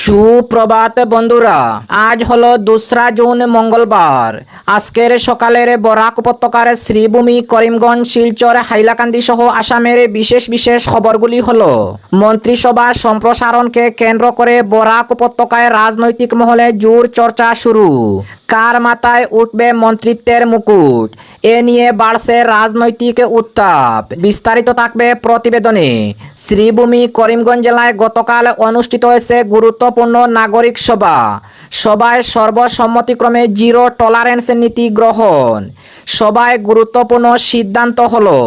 সুপ্রভাত বন্ধুরা, আজ হলো 2রা জুন মঙ্গলবার। আজকের সকালের বরাক উপত্যকার শ্রীভূমি, করিমগঞ্জ, শিলচর, হাইলাকান্দি সহ আসামের বিশেষ বিশেষ খবরগুলি হলো: মন্ত্রিসভা সম্প্রসারণকে কেন্দ্র করে বরাক উপত্যকায় রাজনৈতিক মহলে জোর চর্চা শুরু। কার মাথায় উঠবে মন্ত্রিত্বের মুকুট, এ নিয়ে বাড়ছে রাজনৈতিক উত্তাপ। বিস্তারিত থাকবে প্রতিবেদনে। শ্রীভূমি, করিমগঞ্জ জেলায় গতকাল অনুষ্ঠিত হয়েছে গুরুত্বপূর্ণ নাগরিক সভা। সভায় সর্বসম্মতিক্রমে জিরো টলারেন্স নীতি গ্রহণ। সভায় গুরুত্বপূর্ণ সিদ্ধান্ত হলো: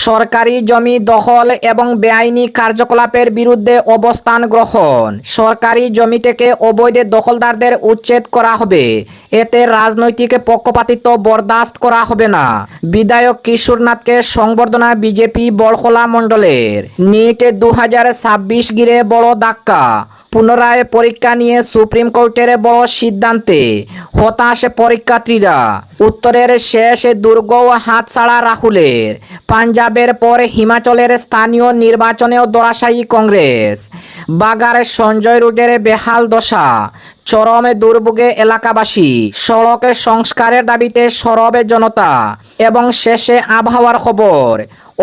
সরকারি জমি দখল এবং বেআইনি কার্যকলাপের বিরুদ্ধে অবস্থান গ্রহণ। সরকারি জমি থেকে অবৈধ দখলদারদের উচ্ছেদ করা হবে। এতে রাজনৈতিক পক্ষপাতিত্ব বরদাস্ত করা হবে না। বিধায়ক কিশোরনাথকে সংবর্ধনা বিজেপি বড়খোলা মণ্ডলের। নিট 2026 ঘিরে বড় ধাক্কা। পুনরায় পরীক্ষা নিয়ে সুপ্রিম কোর্টের বড় সিদ্ধান্তে হতাশ পরীক্ষার্থীরা। উত্তরের শেষ দুর্গও হাতছাড়া রাহুলের। পাঞ্জাবের পর হিমাচলের স্থানীয় নির্বাচনেও ধরাশায়ী কংগ্রেস। বাগার সঞ্জয় রোডের বেহাল দশা, চরমে দুর্ভোগে এলাকাবাসী। সড়ক সংস্কারের দাবিতে সরব জনতা। এবং শেষে আবহাওয়ার খবর।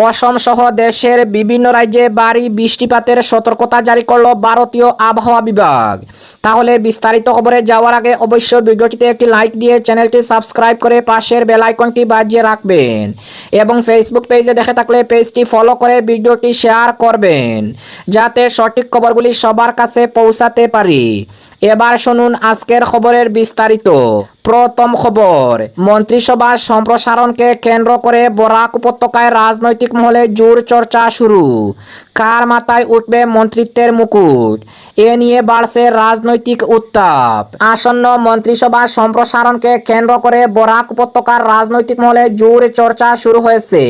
অসম সহ দেশের বিভিন্ন রাজ্যে ভারী বৃষ্টিপাতের সতর্কতা জারি করল ভারতীয় আবহাওয়া বিভাগ। তাহলে বিস্তারিত খবরে যাওয়ার আগে অবশ্যই ভিডিওটিতে একটি লাইক দিয়ে চ্যানেলটি সাবস্ক্রাইব করে পাশের বেল আইকনটি বাজিয়ে রাখবেন এবং ফেসবুক পেজে দেখে থাকলে পেজটি ফলো করে ভিডিওটি শেয়ার করবেন, যাতে সঠিক খবরগুলি সবার কাছে পৌঁছাতে পারি। এবার শুনুন আজকের খবরের বিস্তারিত। প্রথম খবর, মন্ত্রিসভা সম্প্রসারণকে কেন্দ্র করে বরাক উপত্যকায় রাজনৈতিক মহলে জোর চর্চা শুরু। কার মাথায় উঠবে মন্ত্রিত্বের মুকুট, এ নিয়ে বাড়ছে রাজনৈতিক উত্তাপ। আসন্ন মন্ত্রিসভা সম্প্রসারণকে কেন্দ্র করে বরাক উপত্যকার রাজনৈতিক মহলে জোর চর্চা শুরু হয়েছে।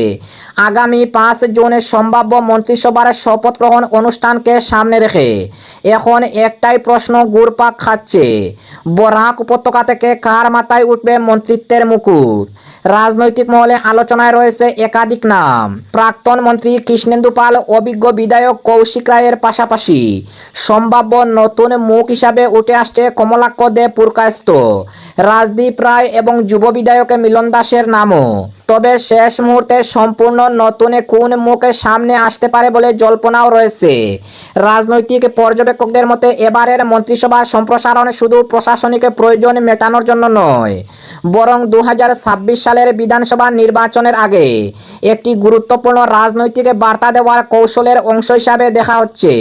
আগামী 5 জুনের সম্ভাব্য মন্ত্রিসভার শপথ গ্রহণ অনুষ্ঠানকে সামনে রেখে এখন একটাই প্রশ্ন ঘুরপাক খাচ্ছে: বরাক উপত্যকা থেকে কার মাথায় উঠবে মন্ত্রিত্বের মুকুট? রাজনৈতিক মহলে আলোচনায় রয়েছে একাধিক নাম। প্রাক্তন মন্ত্রী কৃষ্ণেন্দু পাল, অভিজ্ঞ বিধায়ক কৌশিক রায়ের পাশাপাশি সম্ভাব্য নতুন মুখ হিসাবে উঠে আসছে কমলাক্ষ দে পুরকায়স্থ, রাজদীপ রায় এবং যুব বিধায়ক মিলন দাসের নামও। তবে শেষ মুহূর্তে সম্পূর্ণ নতুন কোন মুখে সামনে আসতে পারে বলে জল্পনাও রয়েছে। রাজনৈতিক পর্যবেক্ষকদের মতে এবারের মন্ত্রিসভা সম্প্রসারণ শুধু প্রশাসনিক প্রয়োজন মেটানোর জন্য নয়, বরং 2026 সালের বিধানসভা নির্বাচনের আগে একটি গুরুত্বপূর্ণ রাজনৈতিক বার্তা দেওয়ার কৌশলের অংশ হিসাবে দেখা হচ্ছে।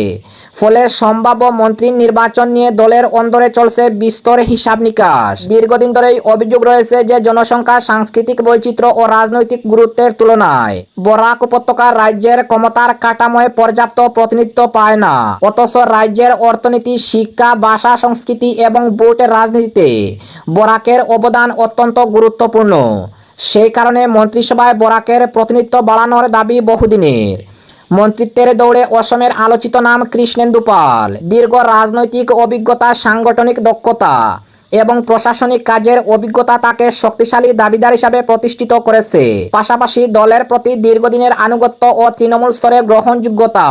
ফলে সম্ভাব্য মন্ত্রী নির্বাচন নিয়ে দলের অন্দরে চলছে বিস্তর হিসাব নিকাশ। দীর্ঘদিন ধরেই অভিযোগ রয়েছে যে জনসংখ্যা, সাংস্কৃতিক বৈচিত্র্য ও রাজনৈতিক গুরুত্বের তুলনায় বরাক উপত্যকা রাজ্যের ক্ষমতার কাঠামোয় পর্যাপ্ত প্রতিনিধিত্ব পায় না। অথচ রাজ্যের অর্থনীতি, শিক্ষা, ভাষা, সংস্কৃতি এবং ভোট রাজনীতিতে বরাকের অবদান অত্যন্ত গুরুত্বপূর্ণ। সেই কারণে মন্ত্রিসভায় বরাকের প্রতিনিধিত্ব বাড়ানোর দাবি বহুদিনের। মন্ত্রিত্বের দৌড়ে অসমের আলোচিত নাম কৃষ্ণেন্দু পাল। দীর্ঘ রাজনৈতিক অভিজ্ঞতা, সাংগঠনিক দক্ষতা এবং প্রশাসনিক কাজের অভিজ্ঞতা তাকে শক্তিশালী দাবিদার হিসাবে প্রতিষ্ঠিত করেছে। পাশাপাশি দলের প্রতি দীর্ঘদিনের আনুগত্য ও তৃণমূল স্তরে গ্রহণযোগ্যতা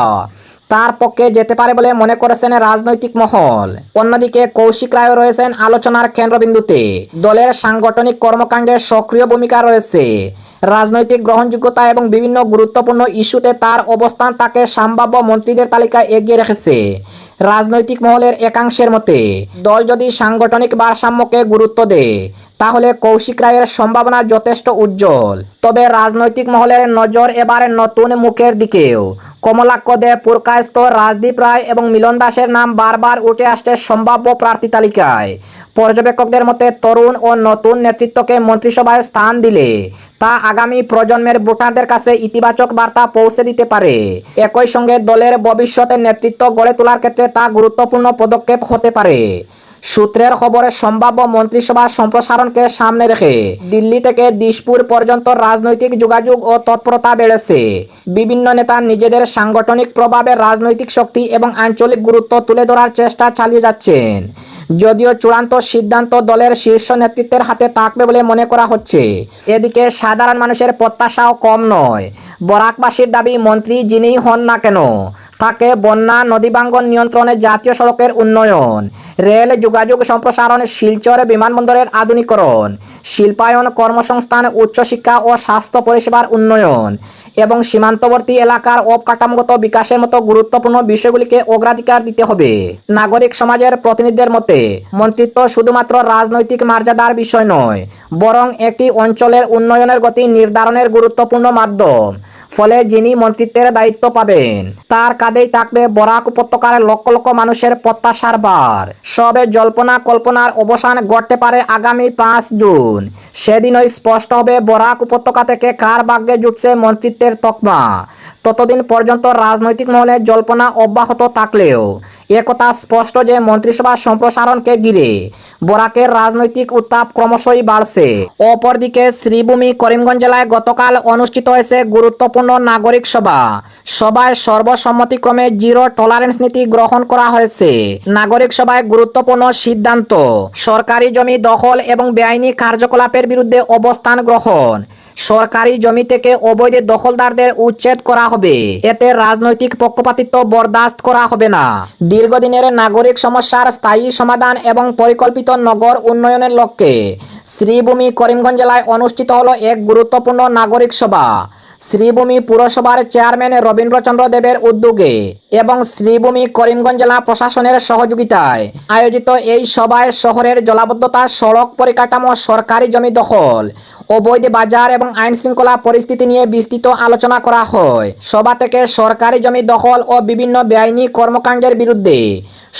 তার পক্ষে যেতে পারে বলে মনে করেছেন রাজনৈতিক মহল। অন্যদিকে কৌশিক রায় রয়েছেন আলোচনার কেন্দ্রবিন্দুতে। দলের সাংগঠনিক কর্মকাণ্ডে সক্রিয় ভূমিকা রয়েছে। রাজনৈতিক গ্রহণযোগ্যতা এবং বিভিন্ন গুরুত্বপূর্ণ ইস্যুতে তার অবস্থান তাকে সম্ভাব্য মন্ত্রীদের তালিকায় এগিয়ে রেখেছে। রাজনৈতিক মহলের একাংশের মতে দল যদি সাংগঠনিক ভারসাম্যকে গুরুত্ব দেয় তাহলে কৌশিক রায়ের সম্ভাবনা যথেষ্ট উজ্জ্বল। তবে রাজনৈতিক মহলের নজর এবারে নতুন মুখের দিকেও। কমলাক্ষ দে পুরকায়স্থ, রাজদীপ রায় এবং মিলন দাসের নাম বারবার উঠে আসছে সম্ভাব্য প্রার্থী তালিকায়। পর্যবেক্ষকদের মতে তরুণ ও নতুন নেতৃত্বকে মন্ত্রিসভায় স্থান দিলে তা আগামী প্রজন্মের ভোটারদের কাছে ইতিবাচক বার্তা পৌঁছে দিতে পারে। একই সঙ্গে দলের ভবিষ্যতের নেতৃত্ব গড়ে তোলার ক্ষেত্রে তা গুরুত্বপূর্ণ পদক্ষেপ হতে পারে। সূত্রের খবরে সম্ভাব্য মন্ত্রিসভা সম্প্রসারণকে সামনে রেখে দিল্লি থেকে দিশপুর পর্যন্ত রাজনৈতিক যোগাযোগ ও তৎপরতা বেড়েছে। বিভিন্ন নেতা নিজেদের সাংগঠনিক প্রভাবের রাজনৈতিক শক্তি এবং আঞ্চলিক গুরুত্ব তুলে ধরার চেষ্টা চালিয়ে যাচ্ছেন। যদিও চূড়ান্ত সিদ্ধান্ত দলের শীর্ষ নেতৃত্বের হাতে থাকবে বলে মনে করা হচ্ছে। এদিকে সাধারণ মানুষের প্রত্যাশাও কম নয়। বরাকবাসীর দাবি, মন্ত্রী যিনিই হন না কেন থাকে বন্যা নদীভাঙ্গন নিয়ন্ত্রণে জাতীয় সড়কের উন্নয়ন, রেল যোগাযোগ সম্প্রসারণ, শিলচর বিমানবন্দরের আধুনিকরণ, শিল্পায়ন, কর্মসংস্থান, উচ্চশিক্ষা ও স্বাস্থ্য পরিষেবার উন্নয়ন এবং সীমান্তবর্তী এলাকার অবকাঠামোগত বিকাশের মতো গুরুত্বপূর্ণ বিষয়গুলিকে অগ্রাধিকার দিতে হবে। নাগরিক সমাজের প্রতিনিধিদের মতে মন্ত্রিত্ব শুধুমাত্র রাজনৈতিক মর্যাদার বিষয় নয়, বরং একটি অঞ্চলের উন্নয়নের গতি নির্ধারণের গুরুত্বপূর্ণ মাধ্যম। ফলে যিনি মন্ত্রিত্বের দায়িত্ব পাবেন তার কাঁধেই থাকবে বরাক উপত্যকার লক্ষ লক্ষ মানুষের প্রত্যাশার ভার। সবে জল্পনা কল্পনার অবসান ঘটতে পারে আগামী 5 জুন। সেদিনই স্পষ্ট হবে বরাক উপত্যকা থেকে কার ভাগ্যে জুটছে মন্ত্রিত্বের তকমা। ততদিন পর্যন্ত রাজনৈতিক মহলে জল্পনা অব্যাহত থাকলেও একথা স্পষ্ট যে মন্ত্রিসভা সম্প্রসারণকে ঘিরে বরাকের রাজনৈতিক উত্তাপ ক্রমশই বাড়ছে। অপরদিকে শ্রীভূমি করিমগঞ্জ জেলায় গতকাল অনুষ্ঠিত হয়েছে গুরুত্বপূর্ণ নাগরিক সভা। সভায় সর্বসম্মতিক্রমে জিরো টলারেন্স নীতি গ্রহণ করা হয়েছে। নাগরিক সভায় গুরুত্বপূর্ণ সিদ্ধান্ত: সরকারি জমি দখল এবং বেআইনি কার্যকলাপের বিরুদ্ধে অবস্থান গ্রহণ। সরকারি জমি থেকে অবৈধ দখলদারদের উচ্ছেদ করা হবে। এতে রাজনৈতিক পক্ষপাতিত্ব বরদাস্ত করা হবে না। দীর্ঘদিনের নাগরিক সমস্যার স্থায়ী সমাধান এবং পরিকল্পিত নগর উন্নয়নের লক্ষ্যে শ্রীভূমি করিমগঞ্জ জেলায় অনুষ্ঠিত হলো এক গুরুত্বপূর্ণ নাগরিক সভা। শ্রীভূমি পুরসভার চেয়ারম্যান রবীন্দ্রচন্দ্র দেবের উদ্যোগে এবং শ্রীভূমি করিমগঞ্জ জেলা প্রশাসনের সহযোগিতায় আয়োজিত এই সভায় শহরের জলাবদ্ধতা, সড়ক পরিকাঠামো, সরকারি জমি দখল, অবৈধ বাজার এবং আইন শৃঙ্খলা পরিস্থিতি নিয়ে বিস্তৃত আলোচনা করা হয়। সভা থেকে সরকারি জমি দখল ও বিভিন্ন বেআইনি কর্মকাণ্ডের বিরুদ্ধে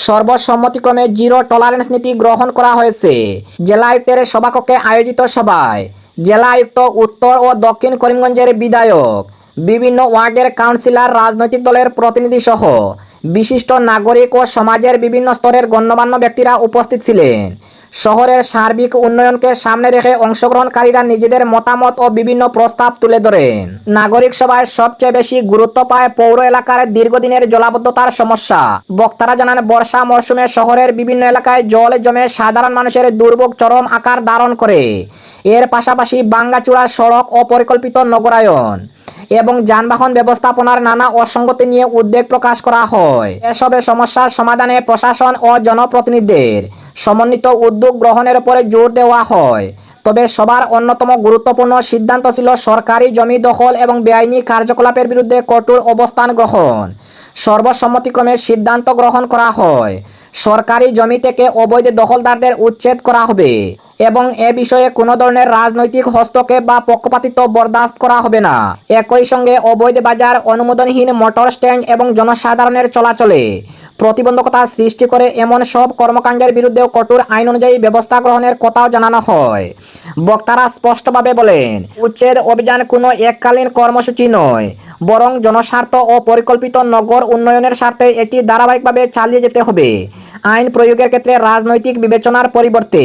সর্বসম্মতিক্রমে জিরো টলারেন্স নীতি গ্রহণ করা হয়েছে। জেলা আয়ুক্তের সভাকক্ষে আয়োজিত সভায় জেলা আয়ুক্ত, উত্তর ও দক্ষিণ করিমগঞ্জের বিধায়ক, বিভিন্ন ওয়ার্ডের কাউন্সিলর, রাজনৈতিক দলের প্রতিনিধি সহ বিশিষ্ট নাগরিক ও সমাজের বিভিন্ন স্তরের গণ্যমান্য ব্যক্তিরা উপস্থিত ছিলেন। শহরের সার্বিক উন্নয়নকে সামনে রেখে অংশগ্রহণকারীরা নিজেদের মতামত ও বিভিন্ন প্রস্তাব তুলে ধরেন। নাগরিক সভায় সবচেয়ে বেশি গুরুত্ব পায় পৌর এলাকার দীর্ঘদিনের জলাবদ্ধতার সমস্যা। বক্তারা জানান, বর্ষা মরশুমে শহরের বিভিন্ন এলাকায় জল জমে সাধারণ মানুষের দুর্ভোগ চরম আকার ধারণ করে। এর পাশাপাশি ভাঙ্গাচোরা সড়ক, অপরিকল্পিত নগরায়ন এবং যানবাহন ব্যবস্থাপনার নানা অসঙ্গতি নিয়ে উদ্বেগ প্রকাশ করা হয়। এসবের সমস্যার সমাধানে প্রশাসন ও জনপ্রতিনিধিদের সমন্বিত উদ্যোগ গ্রহণের উপরে জোর দেওয়া হয়। তবে সবার অন্যতম গুরুত্বপূর্ণ সিদ্ধান্ত ছিল সরকারি জমি দখল এবং বেআইনি কার্যকলাপের বিরুদ্ধে কঠোর অবস্থান গ্রহণ। সর্বসম্মতিক্রমে সিদ্ধান্ত গ্রহণ করা হয় সরকারি জমি থেকে অবৈধ দখলদারদের উচ্ছেদ করা হবে এবং এ বিষয়ে কোনো ধরনের রাজনৈতিক হস্তক্ষেপ বা পক্ষপাতিত্ব বরদাস্ত করা হবে না। একই সঙ্গে অবৈধ বাজার, অনুমোদনহীন মোটর স্ট্যান্ড এবং জনসাধারণের চলাচলে প্রতিবন্ধকতা সৃষ্টি করে এমন সব কর্মকাণ্ডের বিরুদ্ধেও কঠোর আইন অনুযায়ী ব্যবস্থা গ্রহণের কথাও জানানো হয়। বক্তারা স্পষ্টভাবে বলেন, উচ্ছেদ অভিযান কোনো এককালীন কর্মসূচি নয়, বরং জনস্বার্থ ও পরিকল্পিত নগর উন্নয়নের স্বার্থে এটি ধারাবাহিকভাবে চালিয়ে যেতে হবে। আইন প্রয়োগের ক্ষেত্রে রাজনৈতিক বিবেচনার পরিবর্তে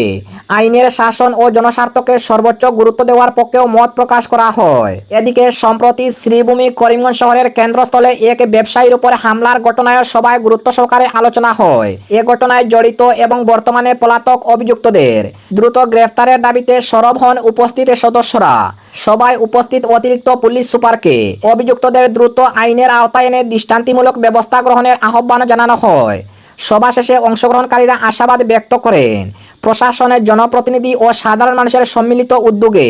আইনের শাসন ও জনস্বার্থকে সর্বোচ্চ গুরুত্ব দেওয়ার পক্ষেও মত প্রকাশ করা হয়। এদিকে সম্প্রতি শ্রীভূমি করিমগঞ্জ শহরের কেন্দ্রস্থলে এক ব্যবসায়ীর উপর হামলার ঘটনায় সভায় গুরুত্ব সহকারে আলোচনা হয়। এ ঘটনায় জড়িত এবং বর্তমানে পলাতক অভিযুক্তদের দ্রুত গ্রেফতারের দাবিতে সরব হন উপস্থিত সদস্যরা। সভায় উপস্থিত অতিরিক্ত পুলিশ সুপারকে অভিযুক্তদের দ্রুত আইনের আওতায় এনে দৃষ্টান্তিমূলক ব্যবস্থা গ্রহণের আহ্বান জানানো হয়। সভা শেষে অংশগ্রহণকারীরা আশাবাদ ব্যক্ত করেন, প্রশাসনের, জনপ্রতিনিধি ও সাধারণ মানুষের সম্মিলিত উদ্যোগে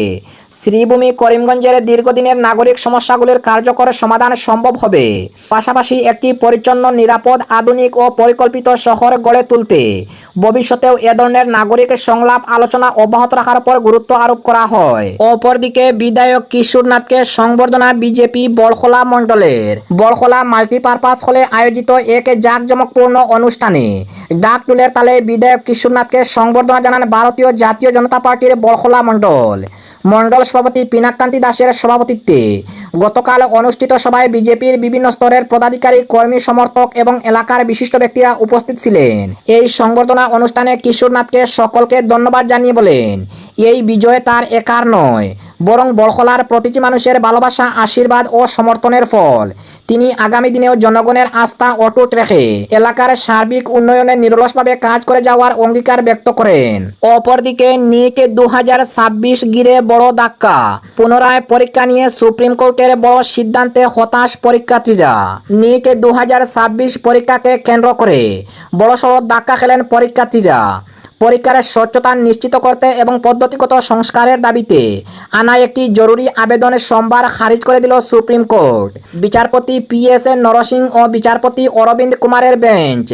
শ্রীভূমি করিমগঞ্জের দীর্ঘদিনের নাগরিক সমস্যাগুলির কার্যকর সমাধান সম্ভব হবে। পাশাপাশি একটি পরিচ্ছন্ন, নিরাপদ, আধুনিক ও পরিকল্পিত শহর গড়ে তুলতে ভবিষ্যতেও এ ধরনের নাগরিক সংলাপ আলোচনা অব্যাহত রাখার উপর গুরুত্ব আরোপ করা হয়। অপরদিকে বিধায়ক কিশোরনাথকে সংবর্ধনা বিজেপি বড়খলা মণ্ডলের বড়খলা মাল্টিপারপাস হলে আয়োজিত এক জাঁকজমকপূর্ণ অনুষ্ঠানে ডাকটুলের তালে বিধায়ক কিশোরনাথকে সংবর্ধনা জানান ভারতীয় জাতীয় জনতা পার্টির বড়খলা মণ্ডল সভাপতি পিনাককান্তি দাসের সভাপতিত্বে গতকাল অনুষ্ঠিত সভায় বিজেপির বিভিন্ন স্তরের পদাধিকারী, কর্মী, সমর্থক এবং এলাকার বিশিষ্ট ব্যক্তিরা উপস্থিত ছিলেন। এই সংবর্ধনা অনুষ্ঠানে কিশোরনাথকে সকলকে ধন্যবাদ জানিয়ে বলেন, এই বিজয় তার একার নয়, বরং বড়খলার প্রতিটি মানুষের ভালোবাসা, আশীর্বাদ ও সমর্থনের ফল। তিনি আগামী দিনেও জনগণের আস্থা অটুট রেখে এলাকার সার্বিক উন্নয়নে নিরলসভাবে কাজ করে যাওয়ার অঙ্গীকার ব্যক্ত করেন। অপরদিকে নিট 2026 ঘিরে বড় ধাক্কা। পুনরায় পরীক্ষা নিয়ে সুপ্রিম কোর্টের বড় সিদ্ধান্তে হতাশ পরীক্ষার্থীরা। নিট 2026 পরীক্ষাকে কেন্দ্র করে বড়সড় ধাক্কা খেলেন পরীক্ষার্থীরা। পরীক্ষার স্বচ্ছতা নিশ্চিত করতে এবং পদ্ধতিগত সংস্কারের দাবিতে আনা একটি জরুরি আবেদন সোমবার খারিজ করে দিল সুপ্রিম কোর্ট। বিচারপতি PS নরসিং ও বিচারপতি অরবিন্দ কুমারের বেঞ্চ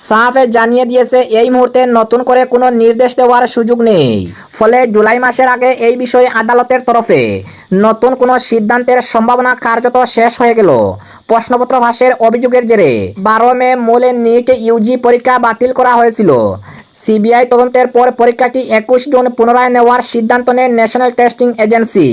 সাফ জানিয়ে দিয়েছে এই মুহূর্তে নতুন করে কোনো নির্দেশ দেওয়ার সুযোগ নেই। ফলে জুলাই মাসের আগে এই বিষয়ে আদালতের তরফে নতুন কোনো সিদ্ধান্তের সম্ভাবনা কার্যত শেষ হয়ে গেল। প্রশ্নপত্র ফাঁসের অভিযোগের জেরে 12 মে মূল নিট ইউজি পরীক্ষা বাতিল করা হয়েছিল। সিবিআই তদন্তের পর পরীক্ষাটি 21 জুন পুনরায় নেওয়ার সিদ্ধান্ত নেয় ন্যাশনাল টেস্টিং এজেন্সি।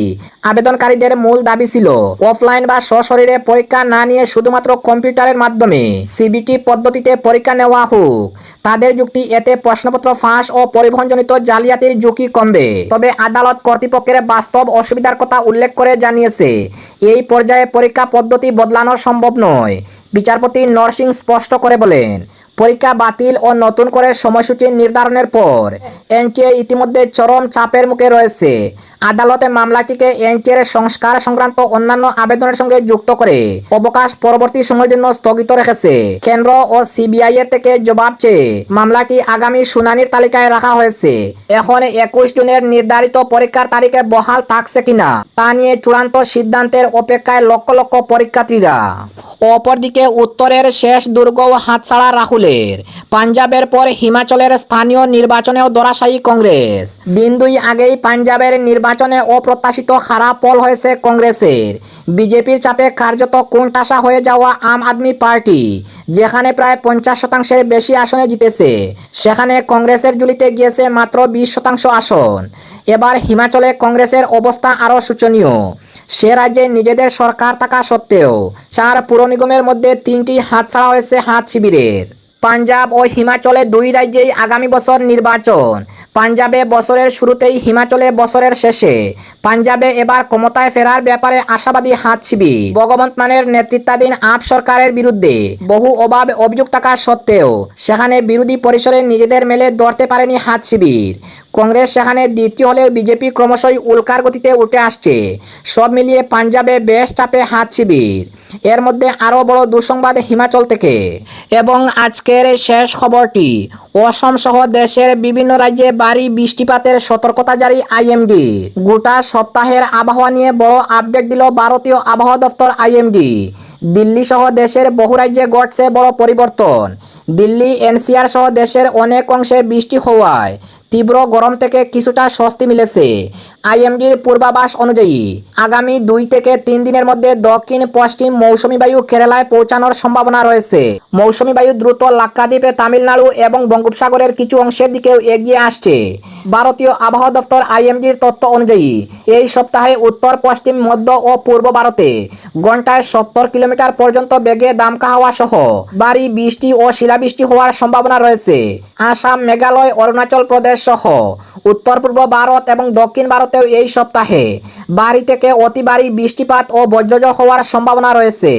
আবেদনকারীদের মূল দাবি ছিল অফলাইন বা সশরীরে পরীক্ষা না নিয়ে শুধুমাত্র কম্পিউটারের মাধ্যমে সিবিটি পদ্ধতিতে পরীক্ষা নেওয়া হোক। তাদের যুক্তি, এতে প্রশ্নপত্র ফাঁস ও পরিবহনজনিত জালিয়াতির ঝুঁকি কমবে। তবে আদালত কর্তৃপক্ষের বাস্তব অসুবিধার কথা উল্লেখ করে জানিয়েছে এই পর্যায়ে পরীক্ষা পদ্ধতি বদলানো সম্ভব নয়। বিচারপতি নরসিং স্পষ্ট করে বলেন, পরীক্ষা বাতিল ও নতুন করে সময়সূচি নির্ধারণের পর এনটিএ ইতিমধ্যে চরম চাপের মুখে রয়েছে। আদালতে মামলাটিকে এনটিএর সংস্কার সংক্রান্ত অন্যান্য আবেদনের সঙ্গে যুক্ত করে অবকাশ পরবর্তী সময়ের জন্য স্থগিত রেখেছে। কেন্দ্র ও সিবিআই এর থেকে জবাব চেয়ে মামলাটি আগামী শুনানির তালিকায় রাখা হয়েছে। এখন 21 জুনের নির্ধারিত পরীক্ষার তারিখে বহাল থাকছে কিনা তা নিয়ে চূড়ান্ত সিদ্ধান্তের অপেক্ষায় লক্ষ লক্ষ পরীক্ষার্থীরা। অপরদিকে উত্তরের শেষ দুর্গও হাতছাড়া রাহুলের। পাঞ্জাবের পর হিমাচলের স্থানীয় নির্বাচনেও ধরাশায়ী কংগ্রেস। দিন দুই আগেই পাঞ্জাবের নির্বাচনে অপ্রত্যাশিত খারাপ ফল হয়েছে কংগ্রেসের। বিজেপির চাপে কার্যত কোণঠাসা হয়ে যাওয়া আম আদমি পার্টি, যেখানে প্রায় 50% বেশি আসনে জিতেছে, সেখানে কংগ্রেসের ঝুলিতে গিয়েছে মাত্র 20% আসন। এবার হিমাচলে কংগ্রেসের অবস্থা আরও শোচনীয়। সে রাজ্যে নিজেদের সরকার থাকা সত্ত্বেও 4 পুর নিগমের মধ্যে 3টি হাতছাড়া হয়েছে হাত শিবিরের। পাঞ্জাব ও হিমাচলে দুই রাজ্যেই আগামী বছর নির্বাচন। পাঞ্জাবে বছরের শুরুতেই, হিমাচলে বছরের শেষে। পাঞ্জাবে এবার ক্ষমতায় ফেরার ব্যাপারে আশাবাদী হাত শিবির। ভগবন্ত মানের নেতৃত্বাধীন আপ সরকারের বিরুদ্ধে বহু অভাব অভিযোগ থাকা সত্ত্বেও সেখানে বিরোধী পরিসরে নিজেদের মেলে ধরতে পারেনি হাত শিবির। কংগ্রেস সেখানে দ্বিতীয় হলেও বিজেপি ক্রমশই উল্কার গতিতে উঠে আসছে। সব মিলিয়ে পাঞ্জাবে বেশ চাপে হাত শিবির। এর মধ্যে আরও বড় দুঃসংবাদ হিমাচল থেকে। এবং আজকের শেষ খবরটি, অসম সহ দেশের বিভিন্ন রাজ্যে ভারী বৃষ্টিপাতের সতর্কতা জারি আইএমডি। গোটা সপ্তাহের আবহাওয়া নিয়ে বড় আপডেট দিল ভারতীয় আবহাওয়া দপ্তর আইএমডি। দিল্লি সহ দেশের বহু রাজ্যে ঘটছে বড় পরিবর্তন। দিল্লি, এনসিআর সহ দেশের অনেক অংশে বৃষ্টি হওয়ায় তীব্র গরম থেকে কিছুটা স্বস্তি মিলেছে। আইএমডির পূর্বাভাস অনুযায়ী আগামী 2 থেকে 3 দিনের মধ্যে দক্ষিণ পশ্চিম মৌসুমী বায়ু কেরালায় পৌঁছানোর সম্ভাবনা রয়েছে। মৌসুমী বায়ু দ্রুত লাক্ষাদ্বীপে, তামিলনাড়ু এবং বঙ্গোপসাগরের কিছু অংশের দিকেও এগিয়ে আসছে। ভারতীয় আবহাওয়া দপ্তর আইএমডির তথ্য অনুযায়ী এই সপ্তাহে উত্তর, পশ্চিম, মধ্য ও পূর্ব ভারতে ঘন্টায় 70 কিলোমিটার পর্যন্ত বেগে দামকা হাওয়া সহ ভারী বৃষ্টি ও শিলাবৃষ্টি হওয়ার সম্ভাবনা রয়েছে। আসাম, মেঘালয়, অরুণাচল প্রদেশ সহ উত্তর পূর্ব ভারত এবং দক্ষিণ ভারতেও এই সপ্তাহে ভারী থেকে অতি ভারী বৃষ্টিপাত ও বজ্রঝড় হওয়ার সম্ভাবনা রয়েছে।